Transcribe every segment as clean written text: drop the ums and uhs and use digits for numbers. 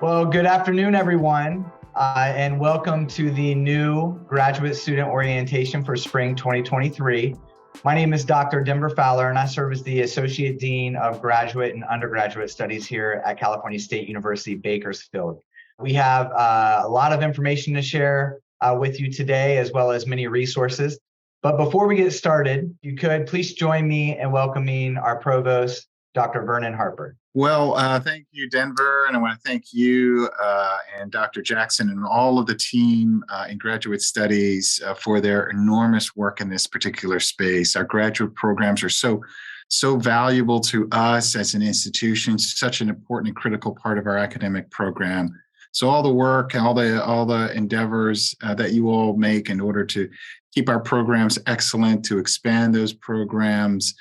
Well, good afternoon, everyone, and welcome to the new graduate student orientation for spring 2023. My name is Dr. Debra, and I serve as the Associate Dean of Graduate and Undergraduate Studies here at California State University, Bakersfield. We have a lot of information to share with you today, as well as many resources. But before we get started, you could please join me in welcoming our Provost, Dr. Vernon Harper. Well, thank you, Denver, and I want to thank you and Dr. Jackson and all of the team in graduate studies for their enormous work in this particular space. Our graduate programs are so valuable to us as an institution, such an important and critical part of our academic program. So all the work, all the endeavors that you all make in order to keep our programs excellent, to expand those programs,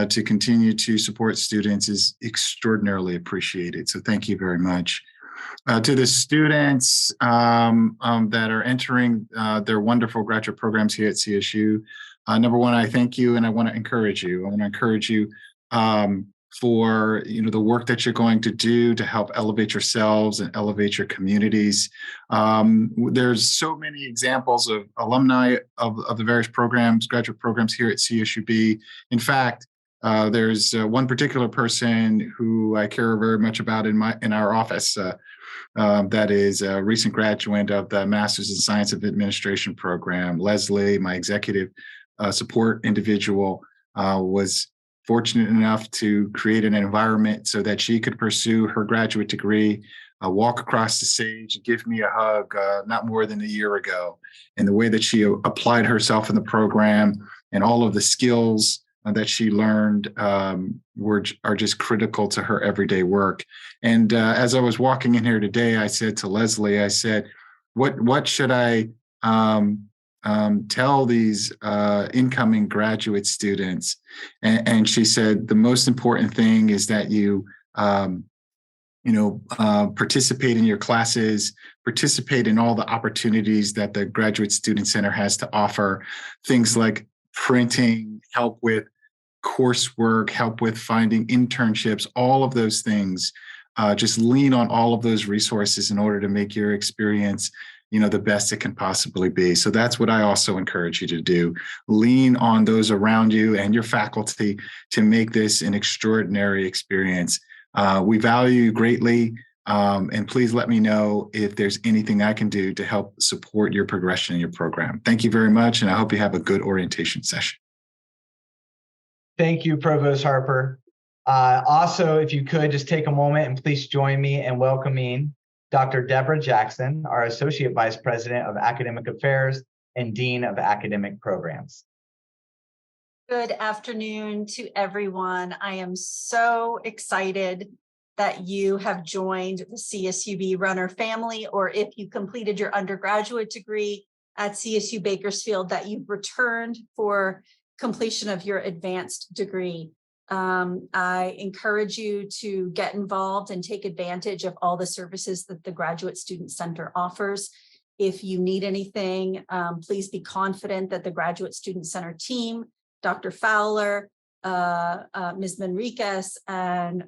to continue to support students is extraordinarily appreciated. So thank you very much. To the students that are entering their wonderful graduate programs here at CSU, number one, I thank you and I want to encourage you. I want to encourage you for the work that you're going to do to help elevate yourselves and elevate your communities. There's so many examples of alumni of the various programs, graduate programs here at CSUB. In fact, there's one particular person who I care very much about in our office. That is a recent graduate of the Master's in Science of Administration program. Leslie, my executive support individual, was fortunate enough to create an environment so that she could pursue her graduate degree, walk across the stage, and give me a hug not more than a year ago. And the way that she applied herself in the program and all of the skills that she learned are just critical to her everyday work. And as I was walking in here today, I said to Leslie, I said, what should I tell these incoming graduate students? And she said, the most important thing is that you participate in your classes, participate in all the opportunities that the Graduate Student Center has to offer, things like printing, help with coursework, help with finding internships, all of those things. Just lean on all of those resources in order to make your experience the best it can possibly be. So that's what I also encourage you to do. Lean on those around you and your faculty to make this an extraordinary experience. We value you greatly, and please let me know if there's anything I can do to help support your progression in your program. Thank you very much, and I hope you have a good orientation session. Thank you, Provost Harper. Also, if you could just take a moment and please join me in welcoming Dr. Debra Jackson, our Associate Vice President of Academic Affairs and Dean of Academic Programs. Good afternoon to everyone. I am so excited that you have joined the CSUB Runner family, or if you completed your undergraduate degree at CSU Bakersfield, that you've returned for completion of your advanced degree. I encourage you to get involved and take advantage of all the services that the Graduate Student Center offers. If you need anything, please be confident that the Graduate Student Center team, Dr. Fowler, Ms. Manriquez, and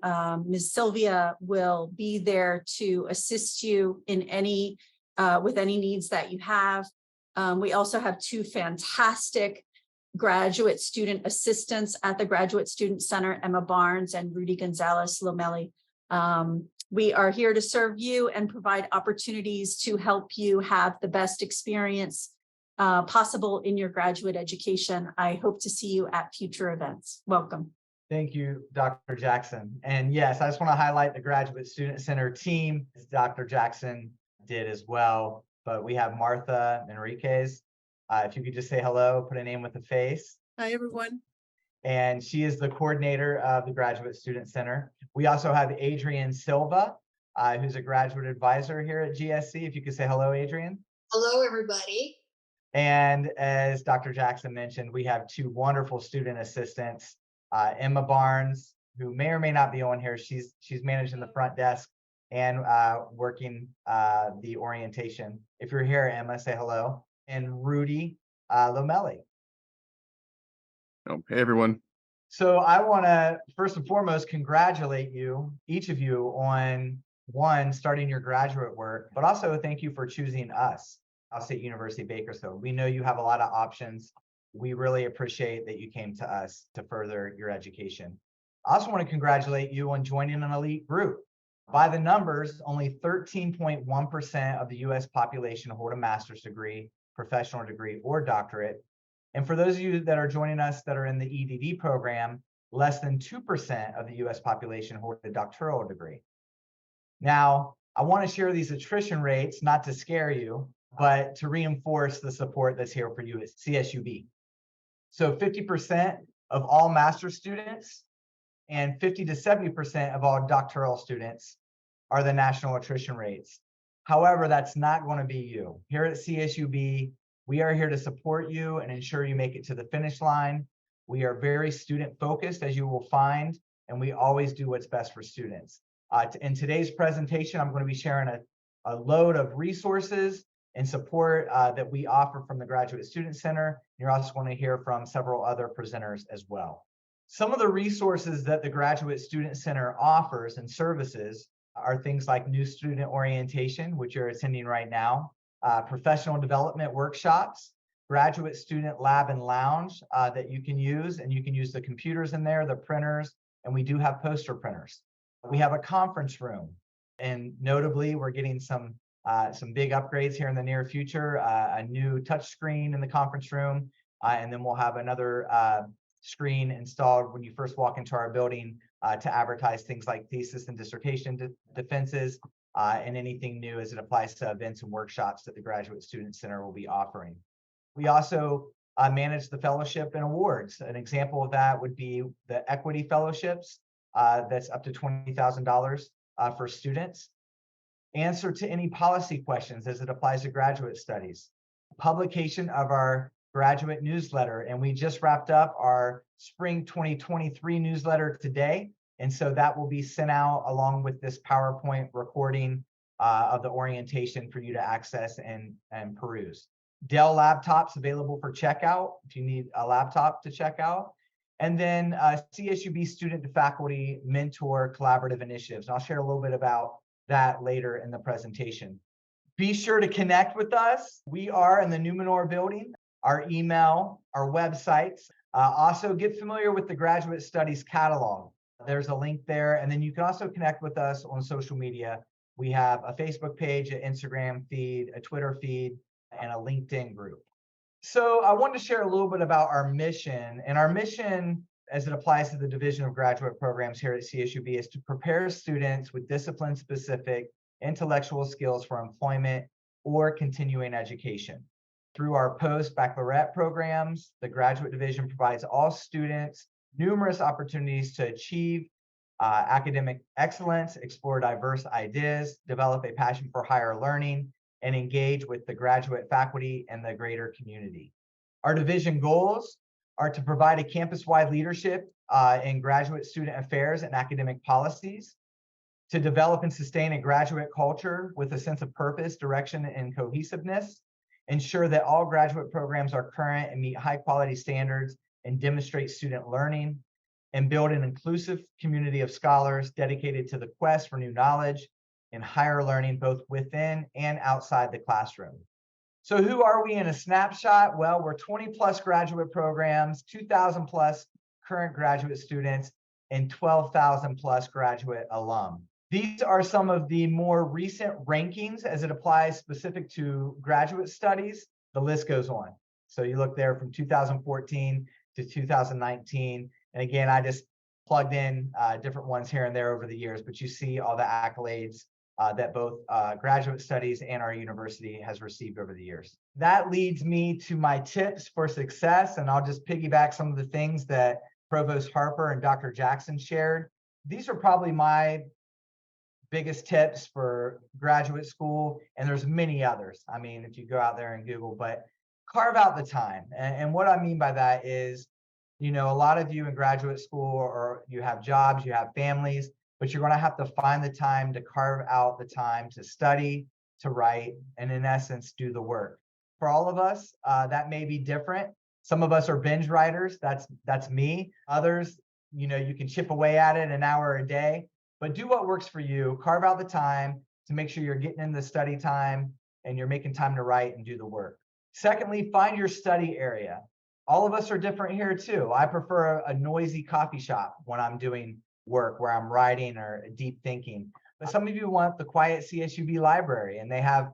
Ms. Silva will be there to assist you in with any needs that you have. We also have two fantastic graduate student assistants at the Graduate Student Center, Emma Barnes and Rudy Gonzalez Lomelli. We are here to serve you and provide opportunities to help you have the best experience possible in your graduate education. I hope to see you at future events. Welcome. Thank you, Dr. Jackson. And yes, I just want to highlight the Graduate Student Center team, as Dr. Jackson did as well. But we have Martha Enriquez. If you could just say hello, put a name with a face. Hi, everyone. And she is the coordinator of the Graduate Student Center. We also have Adrianne Silva, who's a graduate advisor here at GSC. If you could say hello, Adrianne. Hello, everybody. And as Dr. Jackson mentioned, we have two wonderful student assistants, Emma Barnes, who may or may not be on here. She's managing the front desk and working the orientation. If you're here, Emma, say hello. And Rudy Lomelli. Oh, hey, everyone. So I want to, first and foremost, congratulate you, each of you, on one, starting your graduate work, but also thank you for choosing us, Cal State University Bakersfield. We know you have a lot of options. We really appreciate that you came to us to further your education. I also want to congratulate you on joining an elite group. By the numbers, only 13.1% of the US population hold a master's degree, professional degree, or doctorate. And for those of you that are joining us that are in the EDD program, less than 2% of the US population hold a doctoral degree. Now, I want to share these attrition rates, not to scare you, but to reinforce the support that's here for you at CSUB. So 50% of all master's students and 50 to 70% of all doctoral students are the national attrition rates. However, that's not going to be you. Here at CSUB, we are here to support you and ensure you make it to the finish line. We are very student focused, as you will find, and we always do what's best for students. In today's presentation, I'm going to be sharing a load of resources and support that we offer from the Graduate Student Center. You're also going to hear from several other presenters as well. Some of the resources that the Graduate Student Center offers and services are things like new student orientation, which you're attending right now, professional development workshops, graduate student lab and lounge that you can use, and you can use the computers in there, the printers, and we do have poster printers. We have a conference room, and notably, we're getting some big upgrades here in the near future, a new touch screen in the conference room, and then we'll have another screen installed when you first walk into our building to advertise things like thesis and dissertation defenses and anything new as it applies to events and workshops that the Graduate Student Center will be offering. We also manage the fellowship and awards. An example of that would be the equity fellowships. That's up to $20,000 for students. Answer to any policy questions as it applies to graduate studies. Publication of our graduate newsletter, and we just wrapped up our spring 2023 newsletter today, and so that will be sent out along with this PowerPoint recording of the orientation for you to access and peruse. Dell laptops available for checkout if you need a laptop to check out. And then CSUB student to faculty mentor collaborative initiatives. And I'll share a little bit about that later in the presentation. Be sure to connect with us. We are in the Numenor building, our email, our websites. Also get familiar with the Graduate Studies catalog. There's a link there. And then you can also connect with us on social media. We have a Facebook page, an Instagram feed, a Twitter feed, and a LinkedIn group. So I wanted to share a little bit about our mission. And our mission, as it applies to the Division of Graduate Programs here at CSUB, is to prepare students with discipline-specific intellectual skills for employment or continuing education. Through our post-baccalaureate programs, the Graduate Division provides all students numerous opportunities to achieve academic excellence, explore diverse ideas, develop a passion for higher learning, and engage with the graduate faculty and the greater community. Our division goals are to provide a campus-wide leadership in graduate student affairs and academic policies, to develop and sustain a graduate culture with a sense of purpose, direction, and cohesiveness, ensure that all graduate programs are current and meet high-quality standards and demonstrate student learning, and build an inclusive community of scholars dedicated to the quest for new knowledge and higher learning both within and outside the classroom. So who are we in a snapshot? Well, we're 20 plus graduate programs, 2,000 plus current graduate students, and 12,000 plus graduate alum. These are some of the more recent rankings as it applies specific to graduate studies. The list goes on. So you look there from 2014 to 2019. And again, I just plugged in different ones here and there over the years, but you see all the accolades that both graduate studies and our university has received over the years. That leads me to my tips for success, and I'll just piggyback some of the things that Provost Harper and Dr. Jackson shared. These are probably my biggest tips for graduate school, and there's many others. I mean, if you go out there and Google, but carve out the time. And what I mean by that is, you know, a lot of you in graduate school, or you have jobs, you have families, but you're going to have to find the time to carve out the time to study, to write, and in essence, do the work. For all of us, that may be different. Some of us are binge writers. That's me. Others, you know, you can chip away at it an hour a day. but do what works for you. Carve out the time to make sure you're getting in the study time and you're making time to write and do the work. Secondly, find your study area. All of us are different here too. I prefer a noisy coffee shop when I'm doing work where I'm writing or deep thinking. But some of you want the quiet CSUB library, and they have,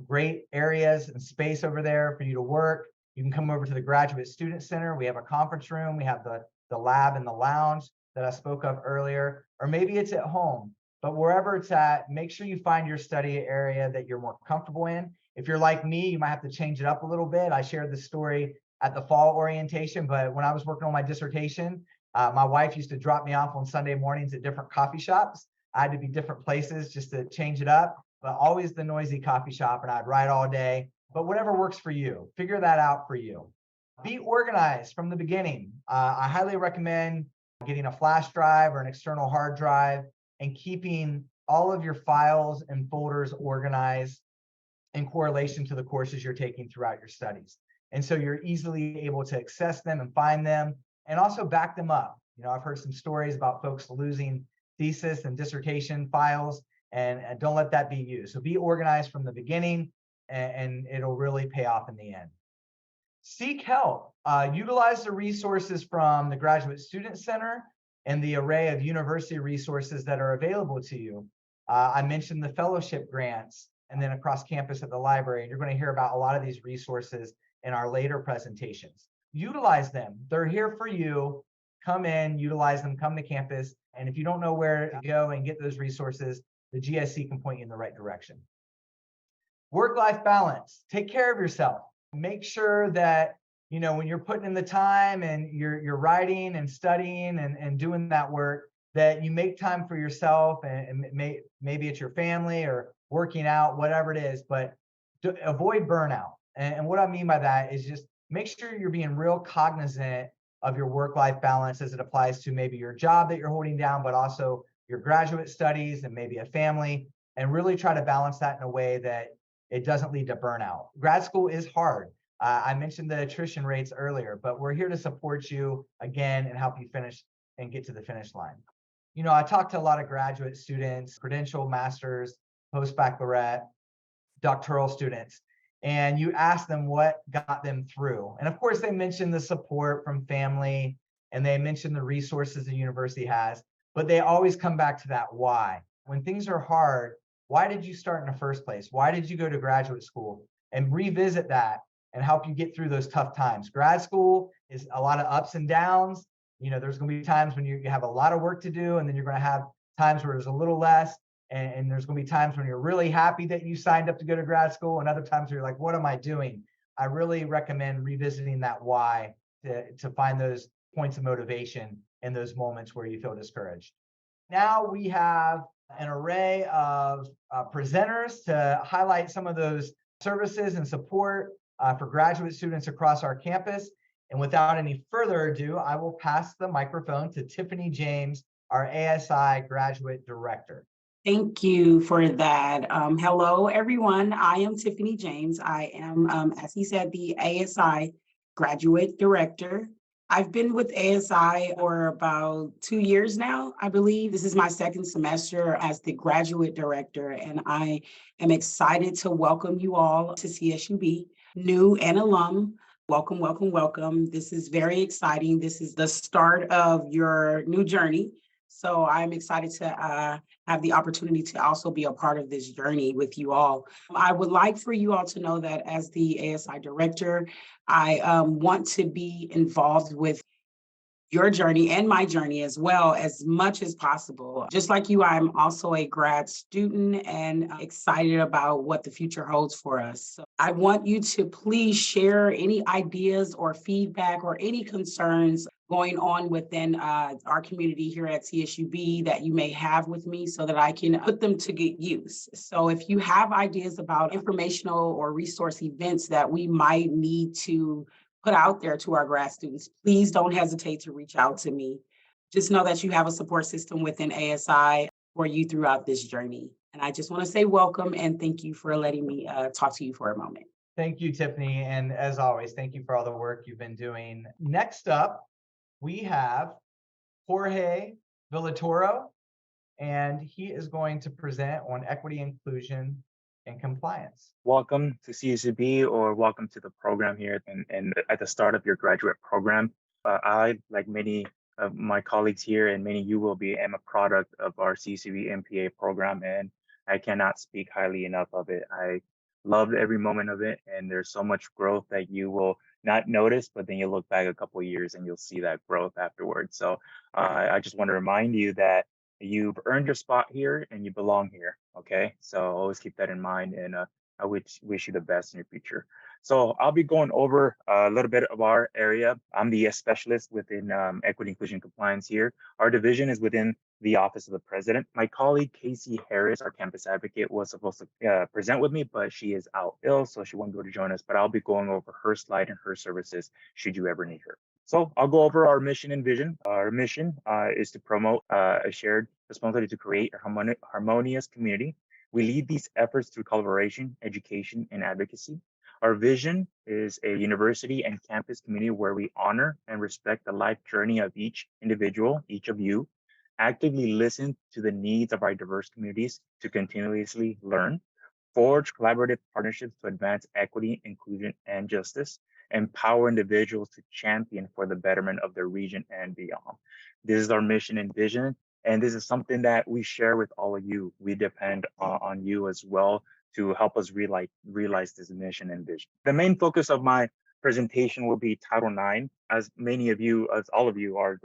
great areas and space over there for you to work. You can come over to the Graduate Student Center. We have a conference room. We have the lab and the lounge that I spoke of earlier, or maybe it's at home. But wherever it's at, make sure you find your study area that you're more comfortable in. If you're like me, you might have to change it up a little bit. I shared this story at the fall orientation, but when I was working on my dissertation, my wife used to drop me off on Sunday mornings at different coffee shops. I had to be different places just to change it up, but always the noisy coffee shop, and I'd write all day. But whatever works for you, figure that out for you. Be organized from the beginning. I highly recommend getting a flash drive or an external hard drive and keeping all of your files and folders organized in correlation to the courses you're taking throughout your studies. And so you're easily able to access them and find them and also back them up. I've heard some stories about folks losing thesis and dissertation files, and don't let that be you. So be organized from the beginning, and it'll really pay off in the end. Seek help. Utilize the resources from the Graduate Student Center and the array of university resources that are available to you. I mentioned the fellowship grants and then across campus at the library. And you're going to hear about a lot of these resources in our later presentations. Utilize them. They're here for you. Come in, utilize them, come to campus. And if you don't know where to go and get those resources, the GSC can point you in the right direction. Work-life balance. Take care of yourself. Make sure that, when you're putting in the time and you're writing and studying and doing that work, that you make time for yourself, and maybe it's your family or working out, whatever it is, but avoid burnout. And what I mean by that is just make sure you're being real cognizant of your work-life balance as it applies to maybe your job that you're holding down, but also your graduate studies and maybe a family, and really try to balance that in a way that it doesn't lead to burnout. Grad school is hard. I mentioned the attrition rates earlier, but we're here to support you again and help you finish and get to the finish line. I talked to a lot of graduate students, credential, masters, post-baccalaureate, doctoral students, and you ask them what got them through. And of course, they mentioned the support from family and they mentioned the resources the university has, but they always come back to that why. When things are hard, why did you start in the first place? Why did you go to graduate school? And revisit that and help you get through those tough times. Grad school is a lot of ups and downs. There's going to be times when you have a lot of work to do, and then you're going to have times where there's a little less. And there's going to be times when you're really happy that you signed up to go to grad school, and other times where you're like, what am I doing? I really recommend revisiting that why to find those points of motivation in those moments where you feel discouraged. Now we have an array of presenters to highlight some of those services and support for graduate students across our campus. And without any further ado, I will pass the microphone to Tiffany James, our ASI Graduate Director. Thank you for that. Hello, everyone. I am Tiffany James. I am, as he said, the ASI Graduate Director. I've been with ASI for about 2 years now, I believe. This is my second semester as the Graduate Director, and I am excited to welcome you all to CSUB, new and alum. Welcome, welcome, welcome. This is very exciting. This is the start of your new journey. So I'm excited to have the opportunity to also be a part of this journey with you all. I would like for you all to know that as the ASI Director, I want to be involved with your journey and my journey as well as much as possible. Just like you, I'm also a grad student and excited about what the future holds for us. So I want you to please share any ideas or feedback or any concerns going on within our community here at CSUB that you may have with me so that I can put them to good use. So if you have ideas about informational or resource events that we might need to put out there to our grad students, please don't hesitate to reach out to me. Just know that you have a support system within ASI for you throughout this journey. And I just want to say welcome and thank you for letting me talk to you for a moment. Thank you, Tiffany. And as always, thank you for all the work you've been doing. Next up, we have Jorge Villatoro. and he is going to present on equity, inclusion, and compliance. Welcome to CSUB, or welcome to the program here and at the start of your graduate program. I, like many of my colleagues here and many you will be, am a product of our CSUB MPA program, and I cannot speak highly enough of it. I loved every moment of it, and there's so much growth that you will not notice, but then you look back a couple of years and you'll see that growth afterwards. So I just want to remind you that you've earned your spot here and you belong here. Okay, so always keep that in mind, and I wish you the best in your future. So I'll be going over a little bit of our area. I'm the specialist within equity, inclusion, compliance here. Our division is within the Office of the President. My colleague, Casey Harris, our campus advocate, was supposed to present with me, but she is out ill, so she won't be able to join us, but I'll be going over her slide and her services should you ever need her. So I'll go over our mission and vision. Our mission is to promote a shared responsibility to create a harmonious community. We lead these efforts through collaboration, education, and advocacy. Our vision is a university and campus community where we honor and respect the life journey of each individual, each of you, actively listen to the needs of our diverse communities to continuously learn, forge collaborative partnerships to advance equity, inclusion, and justice, empower individuals to champion for the betterment of their region and beyond. This is our mission and vision, and this is something that we share with all of you. We depend on you as well to help us realize this mission and vision. The main focus of my presentation will be Title IX. As many of you, as all of you are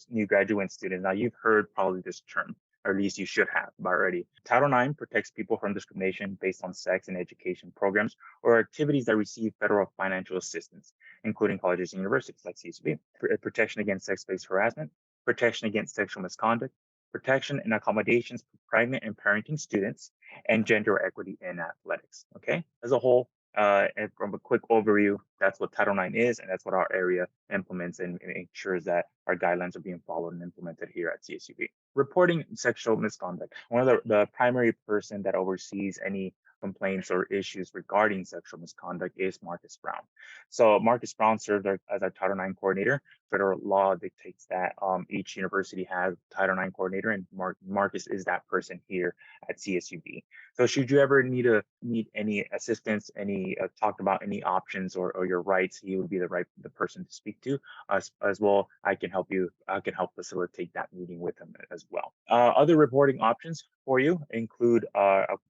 new graduate students. Now you've heard probably this term, or at least you should have already. Title IX protects people from discrimination based on sex and education programs or activities that receive federal financial assistance, including colleges and universities like CSUB. Protection against sex-based harassment, protection against sexual misconduct, protection and accommodations for pregnant and parenting students, and gender equity in athletics. Okay, as a whole, and from a quick overview, that's what Title IX is, and that's what our area implements and ensures that our guidelines are being followed and implemented here at CSUB. Reporting sexual misconduct. One of the primary person that oversees any complaints or issues regarding sexual misconduct is Marcus Brown. So Marcus Brown served as our Title IX coordinator. Federal law dictates that each university has Title IX coordinator, and Marcus is that person here at CSUB. So should you ever need any assistance, talk about any options or your rights, he would be the person to speak to. As well, I can help facilitate that meeting with him as well. Other reporting options for you include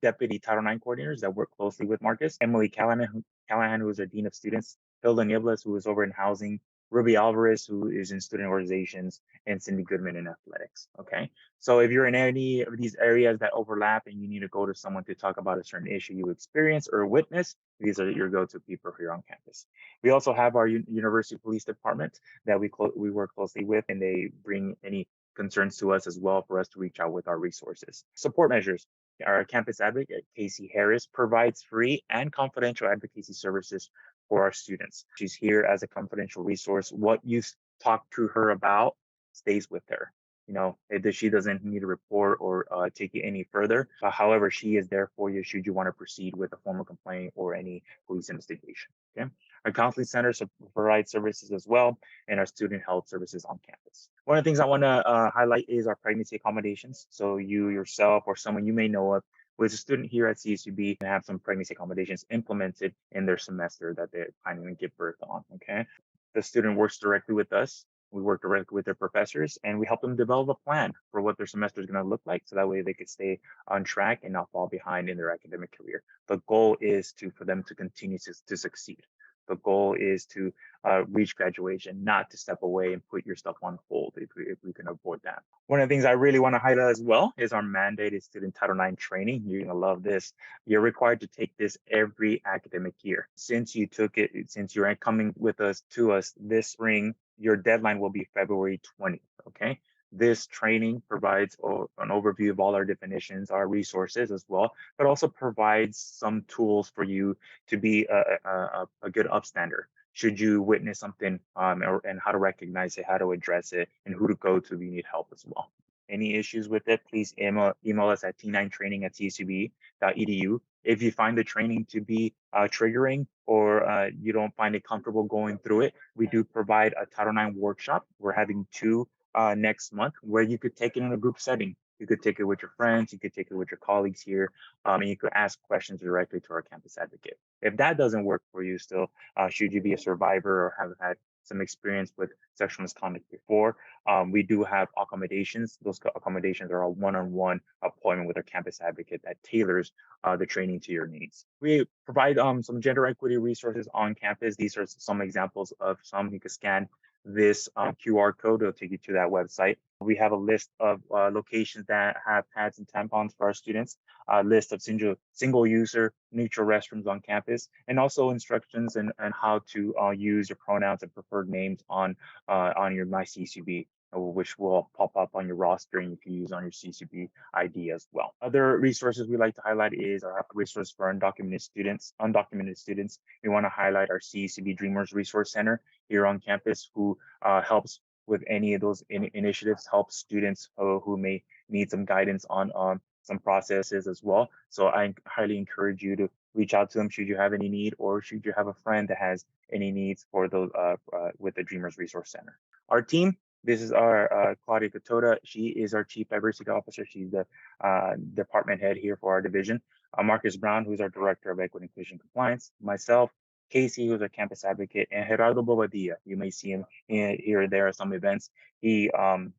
deputy Title IX coordinators that work closely with Marcus, Emily Callahan, who is our Dean of Students, Hilda Niebles, who is over in housing, Ruby Alvarez, who is in student organizations, and Cindy Goodman in athletics. Okay, so if you're in any of these areas that overlap and you need to go to someone to talk about a certain issue you experience or witness, these are your go-to people here on campus. We also have our university police department that we work closely with, and they bring any concerns to us as well for us to reach out with our resources. Support measures. Our campus advocate, Casey Harris, provides free and confidential advocacy services for our students. She's here as a confidential resource. What you talk to her about stays with her. You know, if she doesn't need a report or take it any further. However, she is there for you should you want to proceed with a formal complaint or any police investigation. Okay. Our counseling centers provide services as well, and our student health services on campus. One of the things I want to highlight is our pregnancy accommodations. So you yourself or someone you may know of who is a student here at CSUB and have some pregnancy accommodations implemented in their semester that they're planning to give birth on. Okay. The student works directly with us. We work directly with their professors, and we help them develop a plan for what their semester is going to look like, so that way they could stay on track and not fall behind in their academic career. The goal is for them to continue to succeed. The goal is to reach graduation, not to step away and put your stuff on hold if we can avoid that. One of the things I really want to highlight as well is our mandated student Title IX training. You're going to love this. You're required to take this every academic year. Since you took it, since you're coming with us this spring, your deadline will be February 20th, okay? This training provides an overview of all our definitions, our resources as well, but also provides some tools for you to be a good upstander. Should you witness something and how to recognize it, how to address it, and who to go to if you need help as well. Any issues with it, please email us at t9training@csub.edu. If you find the training to be triggering or you don't find it comfortable going through it, we do provide a Title IX workshop. We're having two next month where you could take it in a group setting. You could take it with your friends, you could take it with your colleagues here, and you could ask questions directly to our campus advocate. If that doesn't work for you still, should you be a survivor or have had some experience with sexual misconduct before, we do have accommodations. Those accommodations are a one-on-one appointment with our campus advocate that tailors the training to your needs. We provide some gender equity resources on campus. These are some examples of some. You can scan this QR code, it'll take you to that website. We have a list of locations that have pads and tampons for our students, a list of single user neutral restrooms on campus, and also instructions and how to use your pronouns and preferred names on your My CSUB, which will pop up on your roster and you can use on your CSUB ID as well. Other resources we like to highlight is our resource for undocumented students. We want to highlight our CSUB Dreamers Resource Center here on campus, who helps with any of those initiatives, helps students who may need some guidance on some processes as well. So I highly encourage you to reach out to them should you have any need, or should you have a friend that has any needs for those with the Dreamers Resource Center. Our team, this is our Claudia Catoda. She is our Chief Diversity Officer. She's the department head here for our division. Marcus Brown, who's our Director of Equity, Inclusion, and Compliance. Myself, Casey, who's our campus advocate, and Gerardo Bobadilla. You may see him here or there at some events. He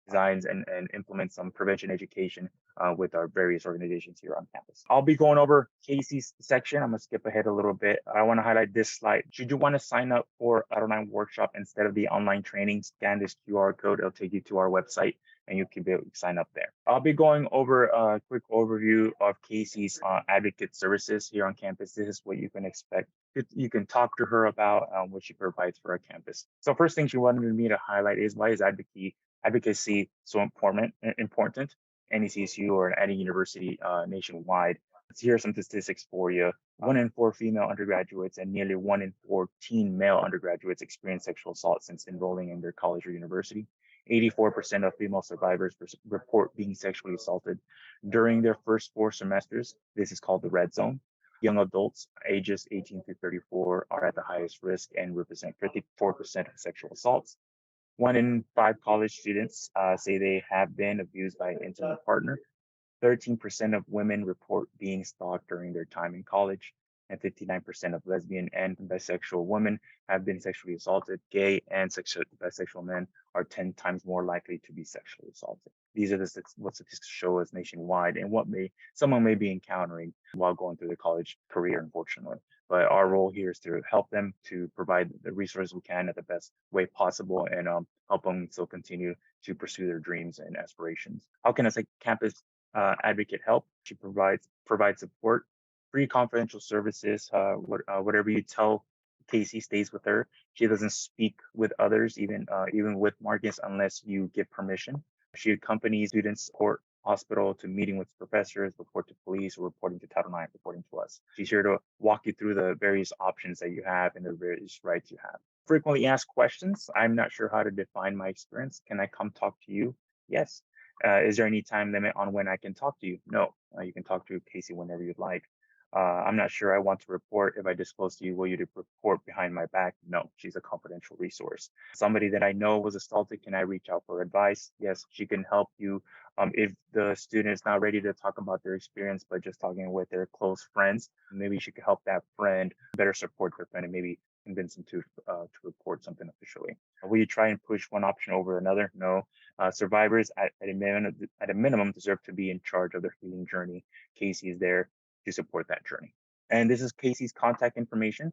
designs and implements some prevention education with our various organizations here on campus. I'll be going over Casey's section. I'm gonna skip ahead a little bit. I wanna highlight this slide. Should you wanna sign up for Title IX workshop instead of the online training, scan this QR code. It'll take you to our website and you can be able to sign up there. I'll be going over a quick overview of Casey's advocate services here on campus. This is what you can expect. You can talk to her about what she provides for our campus. So first thing she wanted me to highlight is, why is advocacy so important? Any CSU or any university nationwide. Here are some statistics for you. 1 in 4 female undergraduates and nearly 1 in 14 male undergraduates experience sexual assault since enrolling in their college or university. 84% of female survivors report being sexually assaulted during their first 4 semesters. This is called the red zone. Young adults ages 18 to 34 are at the highest risk and represent 54% of sexual assaults. 1 in 5 college students say they have been abused by an intimate partner. 13% of women report being stalked during their time in college, and 59% of lesbian and bisexual women have been sexually assaulted. Gay and bisexual men are 10 times more likely to be sexually assaulted. These are what statistics show us nationwide and what someone may be encountering while going through their college career, unfortunately. But our role here is to help them, to provide the resources we can at the best way possible, and help them still continue to pursue their dreams and aspirations. How can a campus advocate help? She provides support, free confidential services. Whatever you tell Casey stays with her. She doesn't speak with others, even with Marcus, unless you give permission. She accompanies students, support hospital, to meeting with professors, report to police, or reporting to Title IX, reporting to us. She's here to walk you through the various options that you have and the various rights you have. Frequently asked questions. I'm not sure how to define my experience. Can I come talk to you? Yes. Is there any time limit on when I can talk to you? No. You can talk to Casey whenever you'd like. I'm not sure I want to report. If I disclose to you, will you report behind my back? No, she's a confidential resource. Somebody that I know was assaulted, can I reach out for advice? Yes, she can help you. If the student is not ready to talk about their experience, but just talking with their close friends, maybe she could help that friend better support their friend and maybe convince them to report something officially. Will you try and push one option over another? No. Survivors at a minimum deserve to be in charge of their healing journey. Casey is there to support that journey. And this is Casey's contact information.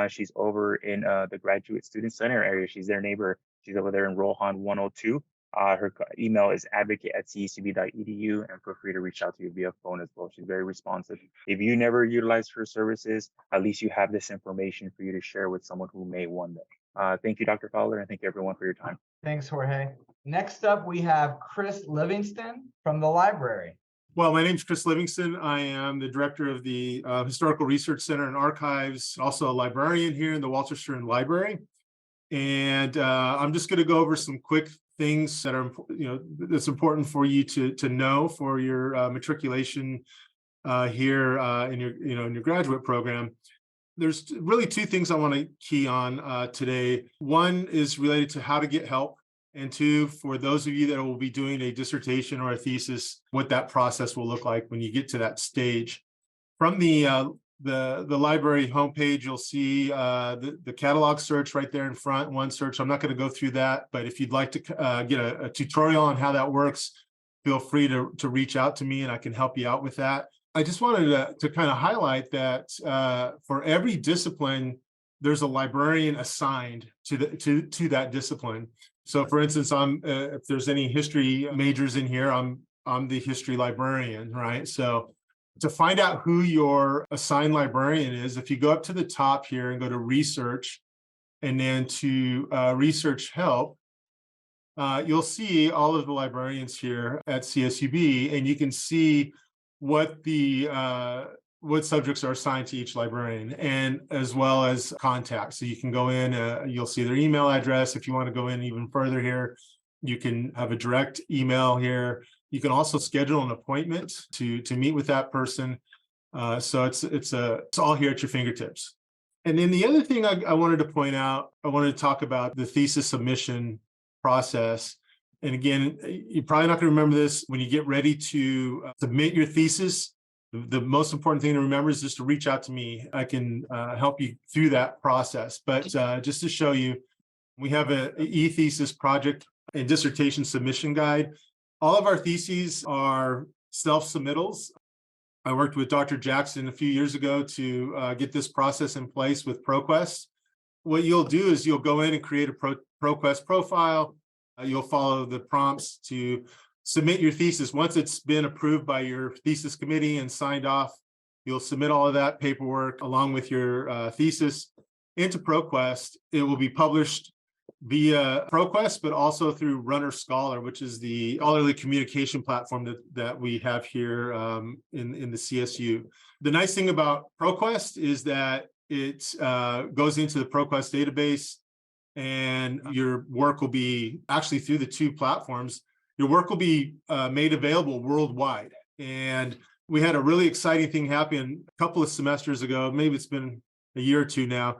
She's over in the Graduate Student Center area. She's their neighbor. She's over there in Rohan 102. Her email is advocate@csub.edu, and feel free to reach out to you via phone as well. She's very responsive. If you never utilize her services, at least you have this information for you to share with someone who may one day. Thank you, Dr. Fowler, and thank you everyone for your time. Thanks, Jorge. Next up, we have Chris Livingston from the library. Well, my name is Chris Livingston. I am the director of the Historical Research Center and Archives, also a librarian here in the Walter Stiern Library. And I'm just going to go over some quick things that are, that's important for you to know for your matriculation here in your graduate program. There's really 2 things I want to key on today. One is related to how to get help, And two, for those of you that will be doing a dissertation or a thesis, what that process will look like when you get to that stage. From the library homepage, you'll see the catalog search right there in front, one search. I'm not going to go through that, but if you'd like to get a tutorial on how that works, feel free to reach out to me and I can help you out with that. I just wanted to kind of highlight that for every discipline, there's a librarian assigned to that discipline. So for instance, if there's any history majors in here, I'm the history librarian, right? So to find out who your assigned librarian is, if you go up to the top here and go to research and then to research help, you'll see all of the librarians here at CSUB, and you can see what subjects are assigned to each librarian, and as well as contacts. So you can go in, you'll see their email address. If you want to go in even further here, you can have a direct email here. You can also schedule an appointment to meet with that person. So it's all here at your fingertips. And then the other thing I wanted to point out, I wanted to talk about the thesis submission process. And again, you're probably not going to remember this when you get ready to submit your thesis. The most important thing to remember is just to reach out to me. I can help you through that process. But just to show you, we have an e-thesis project and dissertation submission guide. All of our theses are self-submittals. I worked with Dr. Jackson a few years ago to get this process in place with ProQuest. What you'll do is you'll go in and create a ProQuest profile. You'll follow the prompts to submit your thesis. Once it's been approved by your thesis committee and signed off, you'll submit all of that paperwork along with your thesis into ProQuest. It will be published via ProQuest, but also through Runner Scholar, which is the scholarly communication platform that we have here in the CSU. The nice thing about ProQuest is that it goes into the ProQuest database, and your work will be actually through the two platforms. Your work will be made available worldwide. And we had a really exciting thing happen a couple of semesters ago, maybe it's been a year or two now,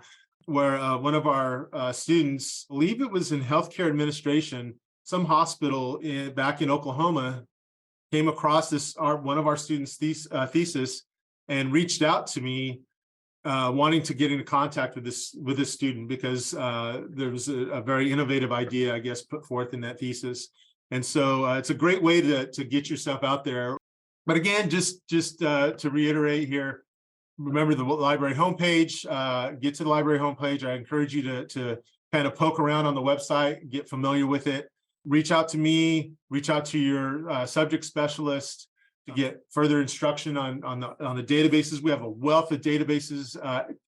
where one of our students, I believe it was in healthcare administration, some hospital back in Oklahoma, came across one of our students' thesis and reached out to me wanting to get into contact with this student because there was a very innovative idea, I guess, put forth in that thesis. And so it's a great way to get yourself out there. But again, just to reiterate here, remember the library homepage, get to the library homepage. I encourage you to kind of poke around on the website, get familiar with it, reach out to me, reach out to your subject specialist to get further instruction on the databases. We have a wealth of databases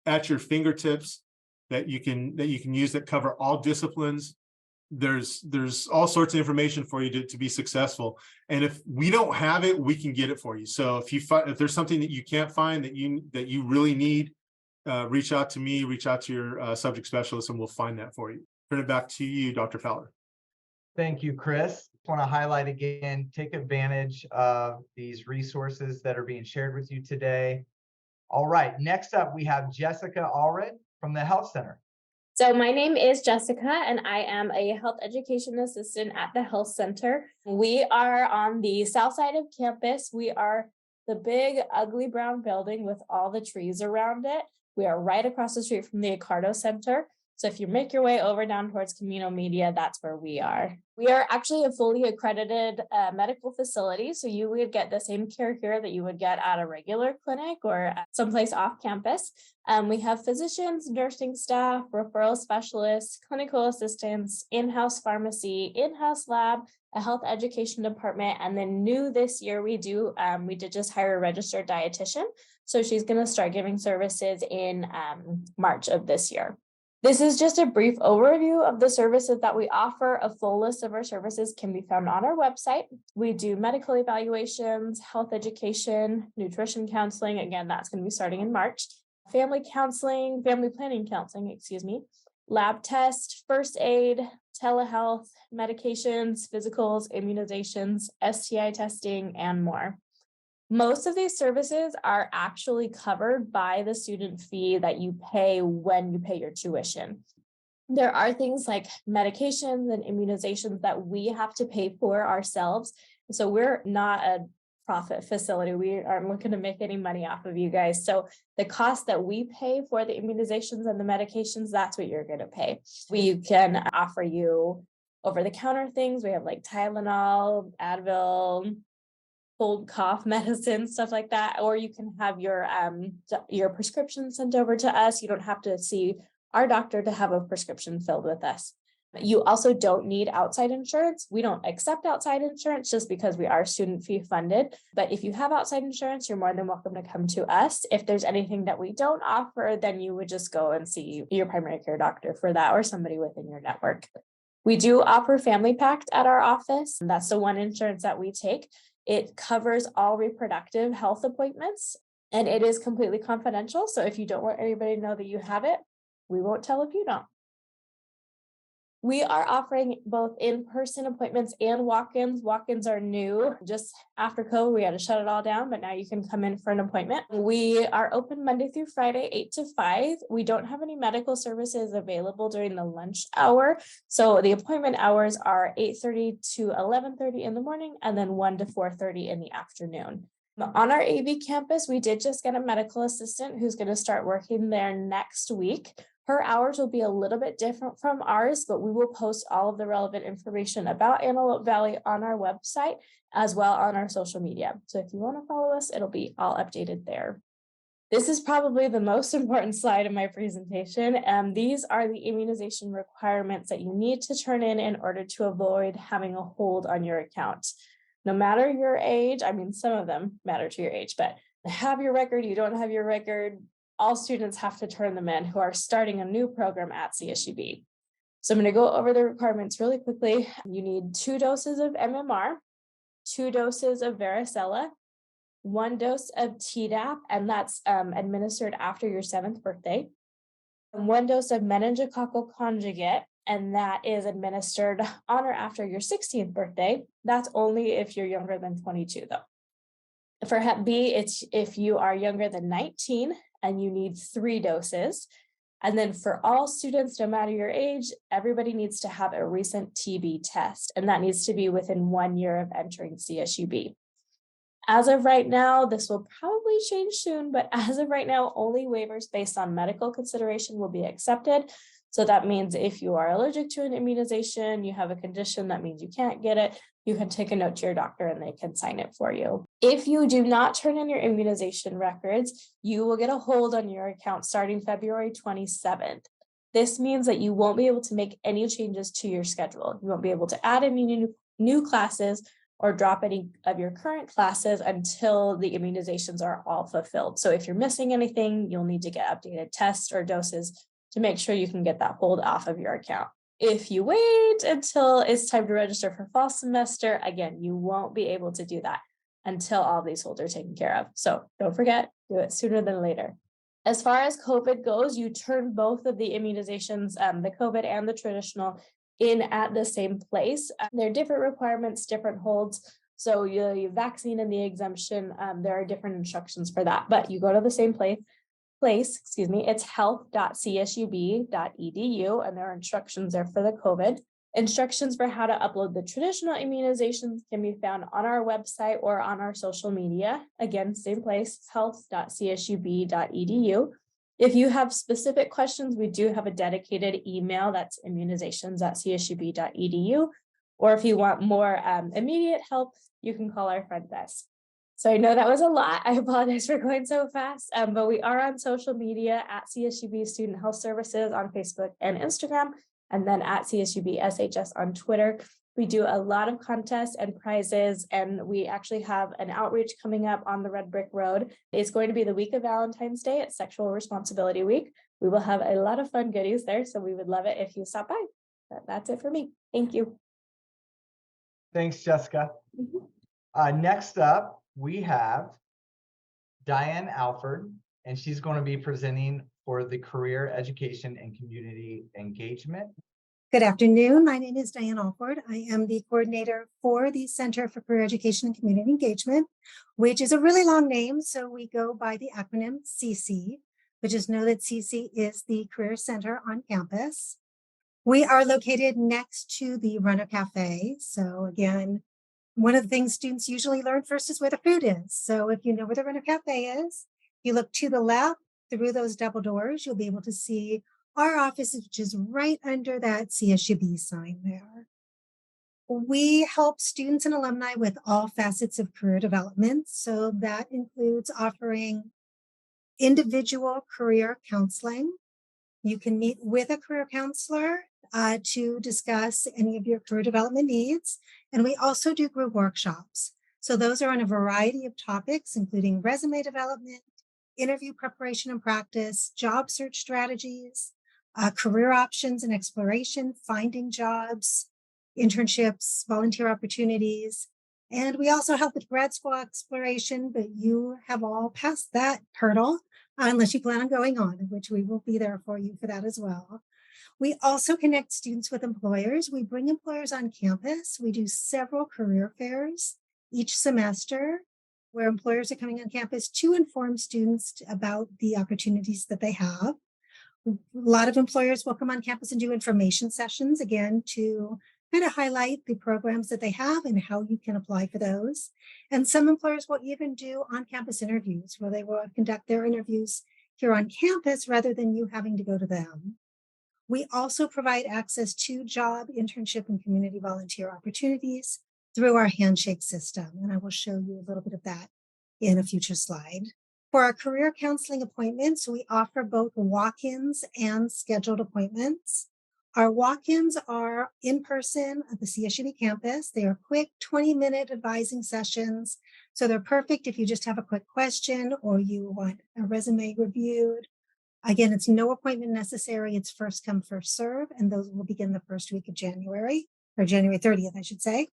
at your fingertips that you can use that cover all disciplines. There's all sorts of information for you to be successful. And if we don't have it, we can get it for you. So if there's something that you can't find that you really need, reach out to me, reach out to your subject specialist, and we'll find that for you. Turn it back to you, Dr. Fowler. Thank you, Chris. I want to highlight again, take advantage of these resources that are being shared with you today. All right, next up, we have Jessica Allred from the Health Center. So my name is Jessica, and I am a health education assistant at the Health Center. We are on the south side of campus. We are the big, ugly brown building with all the trees around it. We are right across the street from the Accardo Center. So if you make your way over down towards Camino Media, that's where we are. We are actually a fully accredited medical facility. So you would get the same care here that you would get at a regular clinic or someplace off campus. We have physicians, nursing staff, referral specialists, clinical assistants, in-house pharmacy, in-house lab, a health education department. And then new this year, we did just hire a registered dietitian. So she's going to start giving services in March of this year. This is just a brief overview of the services that we offer. A full list of our services can be found on our website. We do medical evaluations, health education, nutrition counseling. Again, that's going to be starting in March. Family planning counseling, lab test, first aid, telehealth, medications, physicals, immunizations, STI testing, and more. Most of these services are actually covered by the student fee that you pay when you pay your tuition. There are things like medications and immunizations that we have to pay for ourselves. So we're not a profit facility. We aren't looking to make any money off of you guys. So the cost that we pay for the immunizations and the medications, that's what you're going to pay. We can offer you over-the-counter things. We have like Tylenol, Advil, cold cough medicine, stuff like that. Or you can have your prescription sent over to us. You don't have to see our doctor to have a prescription filled with us. You also don't need outside insurance. We don't accept outside insurance just because we are student fee funded. But if you have outside insurance, you're more than welcome to come to us. If there's anything that we don't offer, then you would just go and see your primary care doctor for that or somebody within your network. We do offer Family Pact at our office. And that's the one insurance that we take. It covers all reproductive health appointments, and it is completely confidential. So if you don't want anybody to know that you have it, we won't tell if you don't. We are offering both in-person appointments and walk-ins. Walk-ins are new. Just after COVID, we had to shut it all down, but now you can come in for an appointment. We are open Monday through Friday, 8 to 5. We don't have any medical services available during the lunch hour. So the appointment hours are 8:30 to 11:30 in the morning and then 1 to 4:30 in the afternoon. On our AV campus, we did just get a medical assistant who's going to start working there next week. Her hours will be a little bit different from ours, but we will post all of the relevant information about Antelope Valley on our website, as well on our social media. So if you want to follow us, it'll be all updated there. This is probably the most important slide of my presentation. These are the immunization requirements that you need to turn in order to avoid having a hold on your account. No matter your age, I mean, some of them matter to your age, but have your record, you don't have your record, all students have to turn them in who are starting a new program at CSUB. So I'm going to go over the requirements really quickly. You need 2 doses of MMR, 2 doses of varicella, 1 dose of Tdap, and that's administered after your 7th birthday, and 1 dose of meningococcal conjugate, and that is administered on or after your 16th birthday. That's only if you're younger than 22, though. For Hep B, it's if you are younger than 19 and you need 3 doses. And then for all students, no matter your age, everybody needs to have a recent TB test, and that needs to be within 1 year of entering CSUB. As of right now, this will probably change soon, but as of right now, only waivers based on medical consideration will be accepted. So that means if you are allergic to an immunization, you have a condition that means you can't get it, you can take a note to your doctor and they can sign it for you. If you do not turn in your immunization records, you will get a hold on your account starting February 27th. This means that you won't be able to make any changes to your schedule. You won't be able to add any new classes or drop any of your current classes until the immunizations are all fulfilled. So if you're missing anything, you'll need to get updated tests or doses to make sure you can get that hold off of your account. If you wait until it's time to register for fall semester, again, you won't be able to do that until all these holds are taken care of. So don't forget, do it sooner than later. As far as COVID goes, you turn both of the immunizations, the COVID and the traditional, in at the same place. There are different requirements, different holds. So your vaccine and the exemption, there are different instructions for that, but you go to the same place, it's health.csub.edu, and there are instructions there for the COVID. Instructions for how to upload the traditional immunizations can be found on our website or on our social media. Again, same place, health.csub.edu. If you have specific questions, we do have a dedicated email that's immunizations@csub.edu. Or if you want more immediate help, you can call our front desk. So I know that was a lot. I apologize for going so fast, but we are on social media at CSUB Student Health Services on Facebook and Instagram, and then at CSUB SHS on Twitter. We do a lot of contests and prizes, and we actually have an outreach coming up on the Red Brick Road. It's going to be the week of Valentine's Day. It's Sexual Responsibility Week. We will have a lot of fun goodies there, so we would love it if you stop by. But that's it for me. Thank you. Thanks, Jessica. Next up, we have Diane Allford, and she's going to be presenting for the Career Education and Community Engagement. Good afternoon. My name is Diane Allford. I am the coordinator for the Center for Career Education and Community Engagement, which is a really long name. So we go by the acronym CC, but just know that CC is the Career Center on campus. We are located next to the Runner Cafe. So again, one of the things students usually learn first is where the food is. So if you know where the Runner Cafe is, you look to the left through those double doors, you'll be able to see our office, which is right under that CSUB sign there. We help students and alumni with all facets of career development. So that includes offering individual career counseling. You can meet with a career counselor to discuss any of your career development needs. And we also do group workshops. So those are on a variety of topics, including resume development, interview preparation and practice, job search strategies, career options and exploration, finding jobs, internships, volunteer opportunities. And we also help with grad school exploration, but you have all passed that hurdle unless you plan on going on, which we will be there for you for that as well. We also connect students with employers. We bring employers on campus. We do several career fairs each semester where employers are coming on campus to inform students about the opportunities that they have. A lot of employers will come on campus and do information sessions, again, to kind of highlight the programs that they have and how you can apply for those. And some employers will even do on-campus interviews where they will conduct their interviews here on campus rather than you having to go to them. We also provide access to job, internship, and community volunteer opportunities through our handshake system. And I will show you a little bit of that in a future slide. For our career counseling appointments, we offer both walk-ins and scheduled appointments. Our walk-ins are in person at the CSUB campus. They are quick 20-minute advising sessions. So they're perfect if you just have a quick question or you want a resume reviewed. Again, it's no appointment necessary. It's first come, first serve, and those will begin the first week of January, or January 30th, I should say.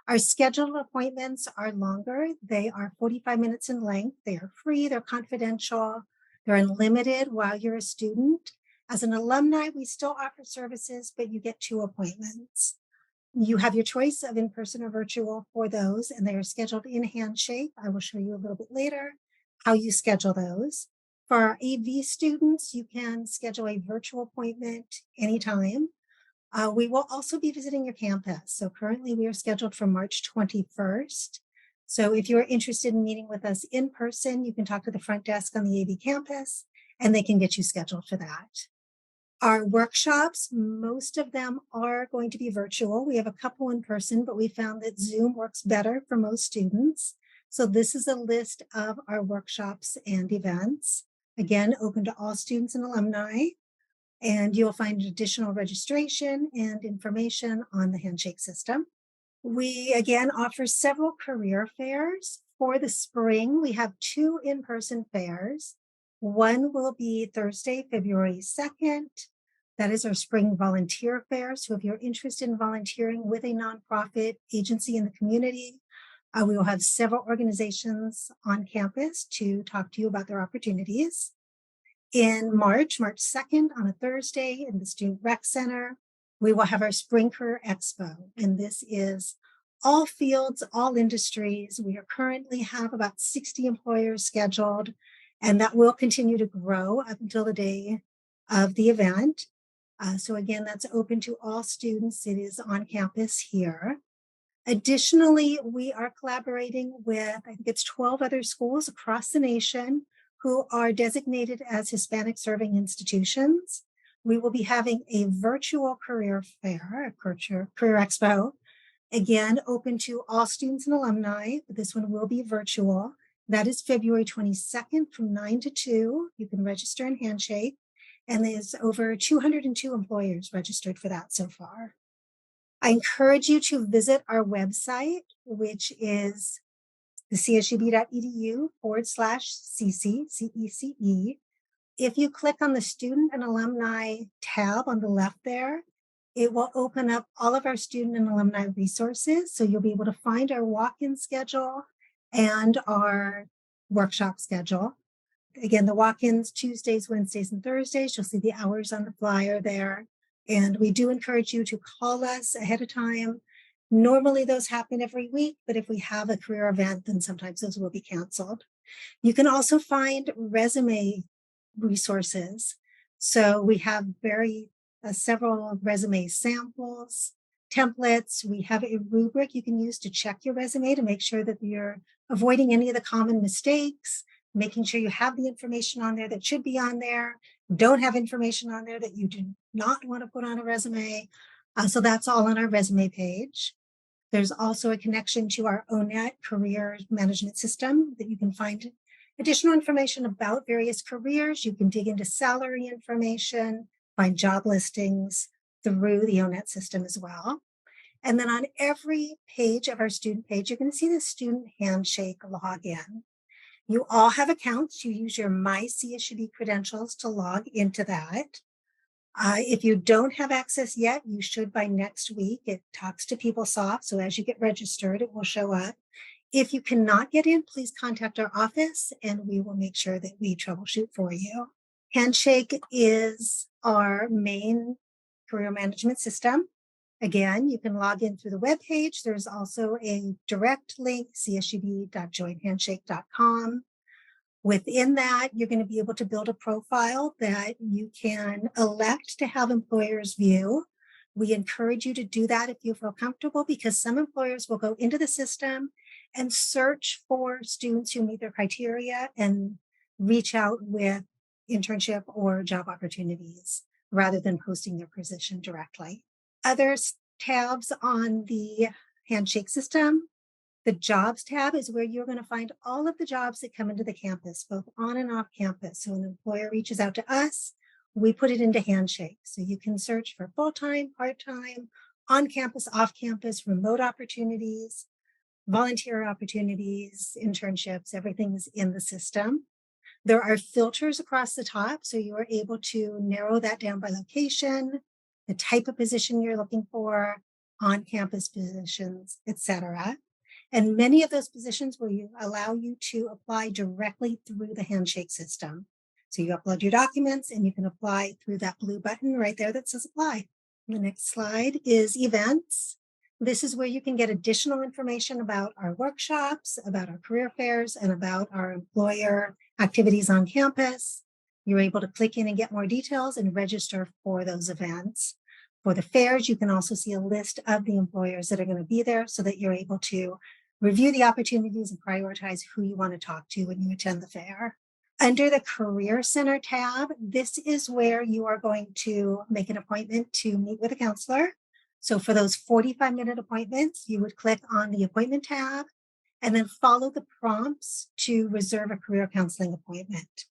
Our scheduled appointments are longer. They are 45 minutes in length. They are free, they're confidential, they're unlimited while you're a student. As an alumni, we still offer services, but you get 2 appointments. You have your choice of in-person or virtual for those, and they are scheduled in handshake. I will show you a little bit later how you schedule those. For our AV students, you can schedule a virtual appointment anytime. We will also be visiting your campus. So currently we are scheduled for March 21st. So if you're interested in meeting with us in person, you can talk to the front desk on the AV campus and they can get you scheduled for that. Our workshops, most of them are going to be virtual. We have a couple in person, but we found that Zoom works better for most students. So this is a list of our workshops and events. Again, open to all students and alumni. And you'll find additional registration and information on the handshake system. We again offer several career fairs. For the spring, we have 2 in-person fairs. One will be Thursday, February 2nd. That is our spring volunteer fair. So if you're interested in volunteering with a nonprofit agency in the community, we will have several organizations on campus to talk to you about their opportunities. In March 2nd, on a Thursday in the Student Rec Center, we will have our Spring Career Expo. And this is all fields, all industries. We currently have about 60 employers scheduled, and that will continue to grow up until the day of the event. So again, that's open to all students. It is on campus here. Additionally, we are collaborating with, I think it's 12 other schools across the nation who are designated as Hispanic serving institutions. We will be having a virtual career fair, a career expo, again, open to all students and alumni, but this one will be virtual. That is February 22nd from 9 to 2. You can register in handshake, and there's over 202 employers registered for that so far. I encourage you to visit our website, which is the csub.edu/CC. If you click on the student and alumni tab on the left there, it will open up all of our student and alumni resources. So you'll be able to find our walk-in schedule and our workshop schedule. Again, the walk-ins Tuesdays, Wednesdays, and Thursdays. You'll see the hours on the flyer there. And we do encourage you to call us ahead of time. Normally those happen every week, but if we have a career event, then sometimes those will be canceled. You can also find resume resources. So we have very several resume samples, templates. We have a rubric you can use to check your resume to make sure that you're avoiding any of the common mistakes, making sure you have the information on there that should be on there, don't have information on there that you do not want to put on a resume. So that's all on our resume page. There's also a connection to our ONET career management system that you can find additional information about various careers. You can dig into salary information, find job listings through the ONET system as well. And then on every page of our student page, you're going to see the student handshake login. You all have accounts. You use your My CSUB credentials to log into that. If you don't have access yet, you should by next week. It talks to PeopleSoft, so as you get registered, it will show up. If you cannot get in, please contact our office and we will make sure that we troubleshoot for you. Handshake is our main career management system. Again, you can log in through the webpage. There's also a direct link, csub.joinhandshake.com. Within that, you're going to be able to build a profile that you can elect to have employers view. We encourage you to do that if you feel comfortable, because some employers will go into the system and search for students who meet their criteria and reach out with internship or job opportunities rather than posting their position directly. Other tabs on the handshake system. The jobs tab is where you're going to find all of the jobs that come into the campus, both on and off campus. So an employer reaches out to us, we put it into Handshake. So you can search for full-time, part-time, on campus, off campus, remote opportunities, volunteer opportunities, internships, everything's in the system. There are filters across the top, so you are able to narrow that down by location, the type of position you're looking for, on-campus positions, etc. And many of those positions will allow you to apply directly through the Handshake system. So you upload your documents and you can apply through that blue button right there that says apply. The next slide is events. This is where you can get additional information about our workshops, about our career fairs, and about our employer activities on campus. You're able to click in and get more details and register for those events. For the fairs, you can also see a list of the employers that are going to be there so that you're able to review the opportunities and prioritize who you want to talk to when you attend the fair. Under the Career Center tab, this is where you are going to make an appointment to meet with a counselor. So for those 45-minute appointments, you would click on the appointment tab and then follow the prompts to reserve a career counseling appointment.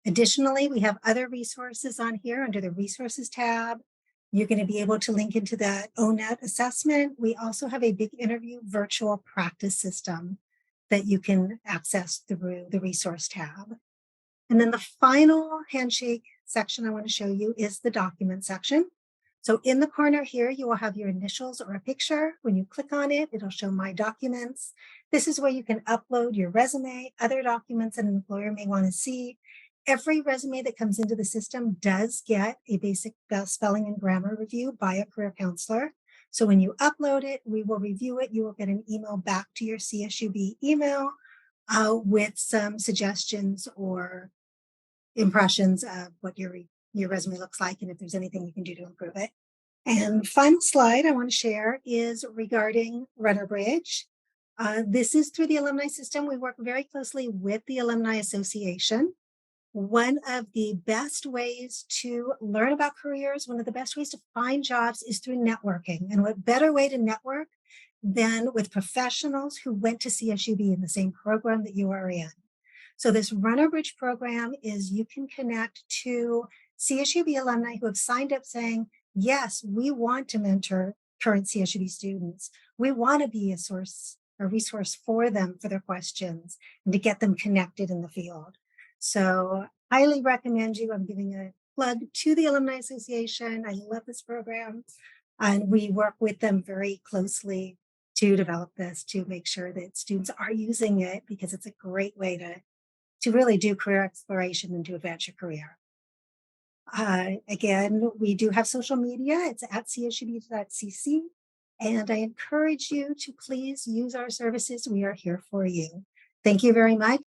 Additionally, we have other resources on here under the Resources tab. You're going to be able to link into that ONET assessment. We also have a big interview virtual practice system that you can access through the Resource tab. And then the final Handshake section I want to show you is the document section. So in the corner here, you will have your initials or a picture. When you click on it, it'll show My Documents. This is where you can upload your resume, other documents an employer may want to see. Every resume that comes into the system does get a basic spelling and grammar review by a career counselor. So when you upload it, we will review it. You will get an email back to your CSUB email with some suggestions or impressions of what your resume looks like and if there's anything you can do to improve it. And final slide I want to share is regarding Runner Bridge. This is through the alumni system. We work very closely with the Alumni Association. One of the best ways to learn about careers, one of the best ways to find jobs is through networking. And what better way to network than with professionals who went to CSUB in the same program that you are in. So this Runner Bridge program is you can connect to CSUB alumni who have signed up saying, yes, we want to mentor current CSUB students. We want to be a resource for them for their questions and to get them connected in the field. So highly recommend you. I'm giving a plug to the Alumni Association. I love this program. And we work with them very closely to develop this, to make sure that students are using it because it's a great way to really do career exploration and to advance your career. Again, we do have social media. It's at csub.cc. And I encourage you to please use our services. We are here for you. Thank you very much.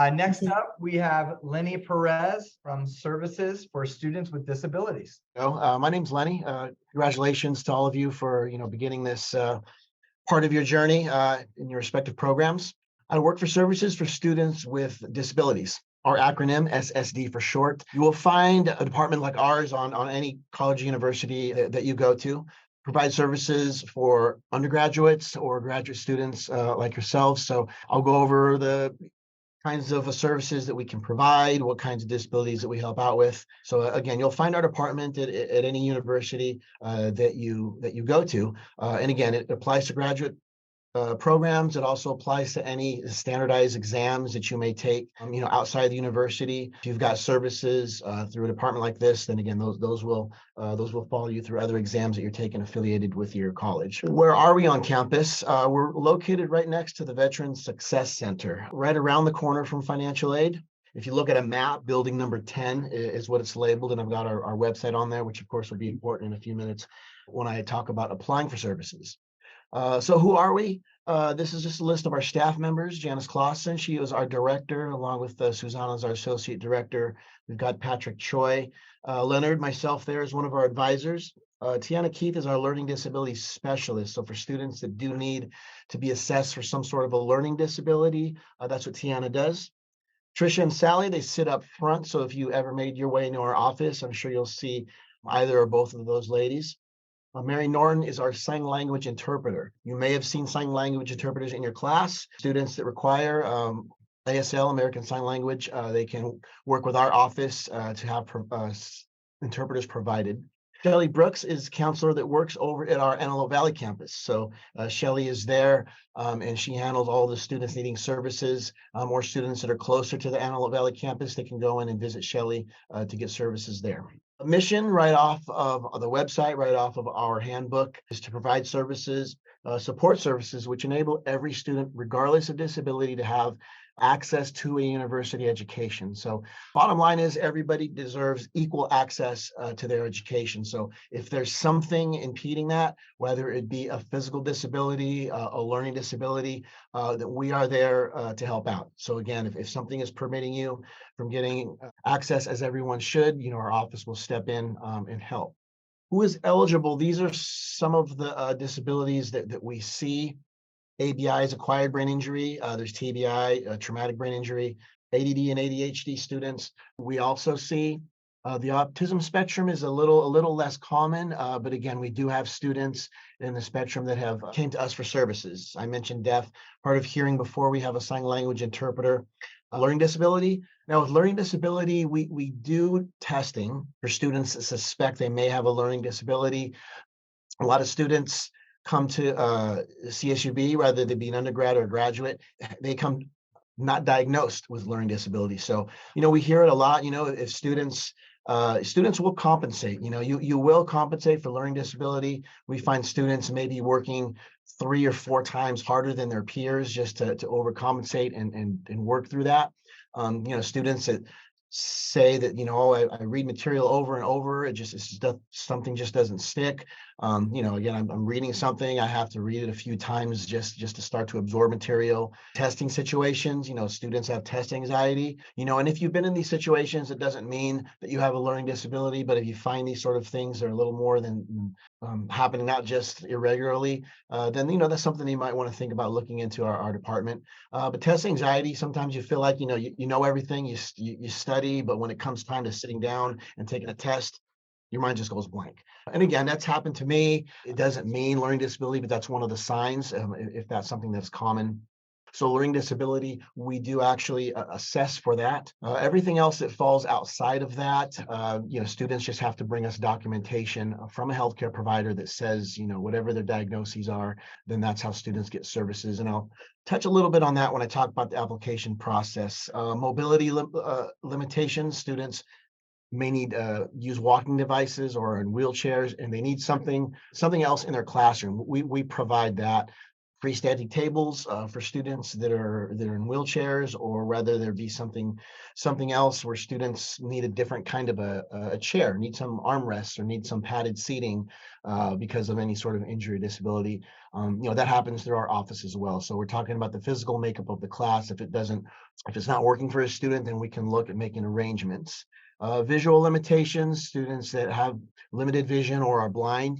Next up, we have Lenny Perez from Services for Students with Disabilities. My name's Lenny. Congratulations to all of you for beginning this part of your journey in your respective programs. I work for Services for Students with Disabilities, our acronym SSD for short. You will find a department like ours on any college or university that you go to. Provide services for undergraduates or graduate students like yourselves. So I'll go over the kinds of services that we can provide, what kinds of disabilities that we help out with. So again, you'll find our department at any university that you go to. And again, it applies to graduate programs. It also applies to any standardized exams that you may take, outside the university. If you've got services through a department like this, then again, those will follow you through other exams that you're taking affiliated with your college. Where are we on campus? We're located right next to the Veterans Success Center, right around the corner from financial aid. If you look at a map, building number 10 is what it's labeled, and I've got our website on there, which of course will be important in a few minutes when I talk about applying for services. So who are we? This is just a list of our staff members. Janice Clausen, she is our director, along with Susanna is our associate director. We've got Patrick Choi. Leonard, myself there, is one of our advisors. Tiana Keith is our learning disability specialist. So for students that do need to be assessed for some sort of a learning disability, that's what Tiana does. Trisha and Sally, they sit up front. So if you ever made your way into our office, I'm sure you'll see either or both of those ladies. Mary Norton is our sign language interpreter. You may have seen sign language interpreters in your class. Students that require ASL, American Sign Language, they can work with our office to have interpreters provided. Shelley Brooks is counselor that works over at our Antelope Valley campus. So Shelley is there and she handles all the students needing services. Or students that are closer to the Antelope Valley campus, they can go in and visit Shelley to get services there. A mission right off of the website, right off of our handbook, is to provide services, support services, which enable every student, regardless of disability, to have access to a university education. So bottom line is everybody deserves equal access to their education. So if there's something impeding that, whether it be a physical disability, a learning disability, that we are there to help out. So again, if something is permitting you from getting access as everyone should, our office will step in and help. Who is eligible? These are some of the disabilities that we see. ABI is acquired brain injury. There's TBI, traumatic brain injury, ADD and ADHD students. We also see the autism spectrum is a little less common, but again, we do have students in the spectrum that have came to us for services. I mentioned deaf, hard of hearing before. We have a sign language interpreter. Learning disability. Now with learning disability, we do testing for students that suspect they may have a learning disability. A lot of students come to CSUB, whether they be an undergrad or a graduate, they come not diagnosed with learning disability. So, we hear it a lot, if students will compensate, you will compensate for learning disability. We find students maybe working 3 or 4 times harder than their peers just to overcompensate and work through that. Students that say that, I read material over and over, something just doesn't stick. Again, I'm reading something, I have to read it a few times just to start to absorb material. Testing situations, students have test anxiety, and if you've been in these situations, it doesn't mean that you have a learning disability, but if you find these sort of things are a little more than happening, not just irregularly, then, that's something you might want to think about looking into our department. But test anxiety, sometimes you feel like, you know everything, you study, but when it comes time to sitting down and taking a test, your mind just goes blank. And again, that's happened to me. It doesn't mean learning disability, but that's one of the signs if that's something that's common. So learning disability, we do actually assess for that. Everything else that falls outside of that, students just have to bring us documentation from a healthcare provider that says, whatever their diagnoses are, then that's how students get services. And I'll touch a little bit on that when I talk about the application process. Mobility limitations, students may need use walking devices or in wheelchairs, and they need something else in their classroom. We provide that. freestanding tables for students that are in wheelchairs, or whether there be something else where students need a different kind of a chair, need some armrests, or need some padded seating because of any sort of injury or disability. That happens through our office as well. So we're talking about the physical makeup of the class. If it's not working for a student, then we can look at making arrangements. Visual limitations, students that have limited vision or are blind,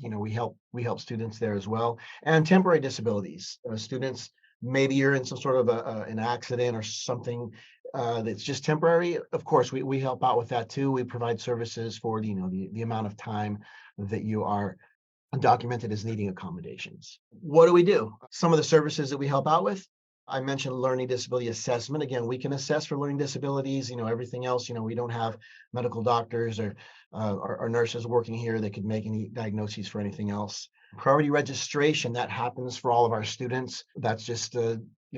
we help students there as well. And temporary disabilities, students, maybe you're in some sort of an accident or something that's just temporary. Of course, we help out with that too. We provide services for the amount of time that you are documented as needing accommodations. What do? Some of the services that we help out with. I mentioned learning disability assessment. Again, we can assess for learning disabilities, everything else, we don't have medical doctors or nurses working here that could make any diagnoses for anything else. Priority registration, that happens for all of our students. That's just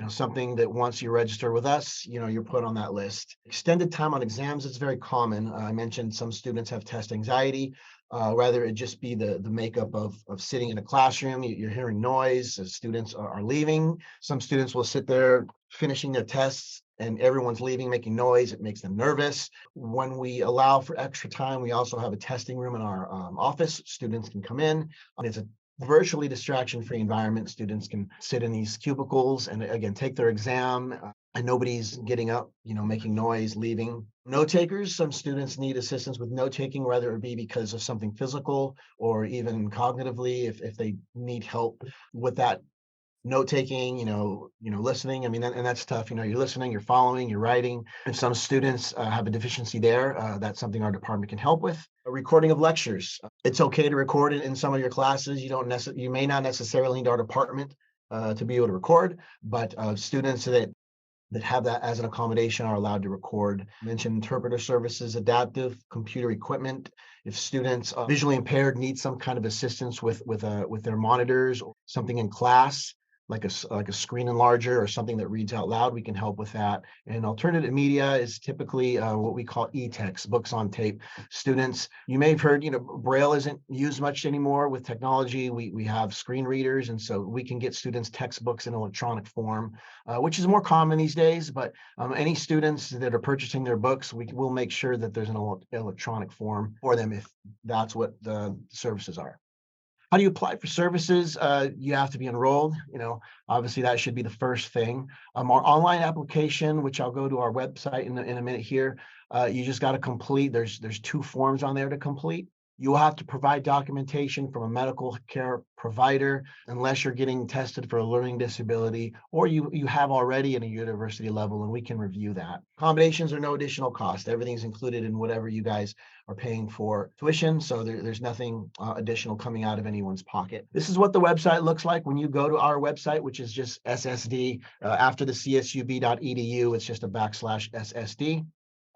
something that once you register with us, you're put on that list. Extended time on exams is very common. I mentioned some students have test anxiety. Rather it just be the makeup of sitting in a classroom, you're hearing noise as students are leaving. Some students will sit there finishing their tests and everyone's leaving, making noise. It makes them nervous. When we allow for extra time, we also have a testing room in our office. Students can come in. It's a virtually distraction-free environment. Students can sit in these cubicles and again, take their exam. And nobody's getting up, making noise, leaving. Note takers, some students need assistance with note taking, whether it be because of something physical or even cognitively, if they need help with that note taking, listening. I mean, and that's tough. You're listening, you're following, you're writing. If some students have a deficiency there, that's something our department can help with. A recording of lectures. It's okay to record it in some of your classes. You may not necessarily need our department to be able to record, but students that have that as an accommodation are allowed to record. Mention interpreter services, adaptive computer equipment. If students visually impaired need some kind of assistance with their monitors or something in class, like a screen enlarger or something that reads out loud, we can help with that. And alternative media is typically what we call e-text, books on tape. Students, you may have heard, Braille isn't used much anymore with technology. We have screen readers, and so we can get students textbooks in electronic form, which is more common these days. But any students that are purchasing their books, we will make sure that there's an electronic form for them if that's what the services are. How do you apply for services? You have to be enrolled. Obviously that should be the first thing. Our online application, which I'll go to our website in a minute here. You just got to complete. There's 2 forms on there to complete. You will have to provide documentation from a medical care provider unless you're getting tested for a learning disability, or you have already at a university level, and we can review that. Accommodations are no additional cost. Everything's included in whatever you guys are paying for tuition, so there's nothing additional coming out of anyone's pocket. This is what the website looks like when you go to our website, which is just SSD. After the csub.edu, it's just a /SSD.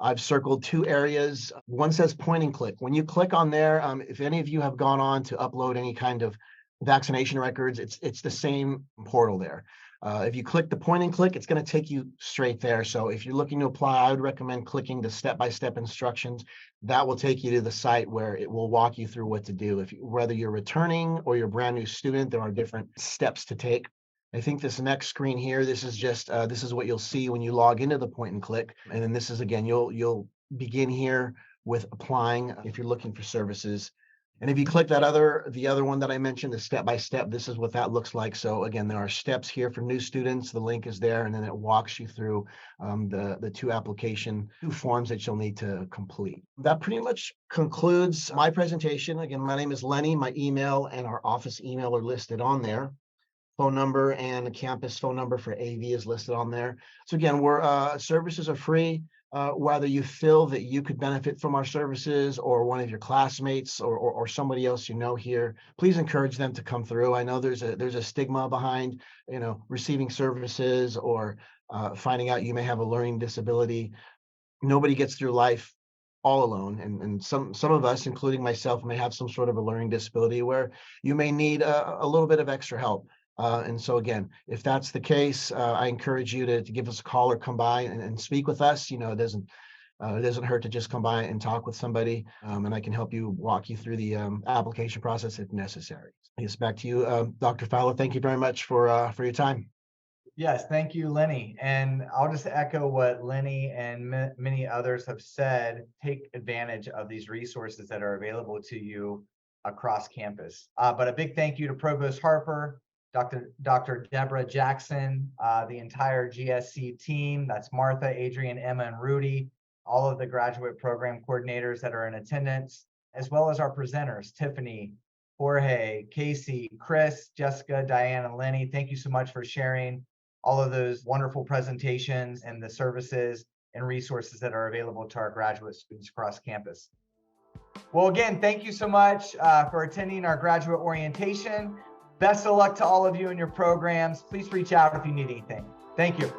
I've circled 2 areas. One says point and click. When you click on there, if any of you have gone on to upload any kind of vaccination records, it's the same portal there. If you click the point and click, it's going to take you straight there. So if you're looking to apply, I would recommend clicking the step-by-step instructions. That will take you to the site where it will walk you through what to do. Whether you're returning or you're a brand new student, there are different steps to take. I think this next screen here, this is what you'll see when you log into the point and click. And then this is, again, you'll begin here with applying if you're looking for services. And if you click the other one that I mentioned, the step-by-step, this is what that looks like. So again, there are steps here for new students. The link is there, and then it walks you through the 2 forms that you'll need to complete. That pretty much concludes my presentation. Again, my name is Lenny. My email and our office email are listed on there. Phone number and the campus phone number for AV is listed on there. So again, services are free. Whether you feel that you could benefit from our services, or one of your classmates or somebody else here, please encourage them to come through. I know there's a stigma behind receiving services or finding out you may have a learning disability. Nobody gets through life all alone, and some of us, including myself, may have some sort of a learning disability where you may need a little bit of extra help. And so again, if that's the case, I encourage you to give us a call or come by and speak with us. It doesn't It doesn't hurt to just come by and talk with somebody, and I can help you walk you through the application process if necessary. Yes, back to you, Dr. Fowler. Thank you very much for your time. Yes, thank you, Lenny. And I'll just echo what Lenny and many others have said. Take advantage of these resources that are available to you across campus. But a big thank you to Provost Harper, Dr. Debra Jackson, the entire GSC team. That's Martha, Adrianne, Emma, and Rudy, all of the graduate program coordinators that are in attendance, as well as our presenters, Tiffany, Jorge, Casey, Chris, Jessica, Diane, and Lenny. Thank you so much for sharing all of those wonderful presentations and the services and resources that are available to our graduate students across campus. Well, again, thank you so much for attending our graduate orientation. Best of luck to all of you in your programs. Please reach out if you need anything. Thank you.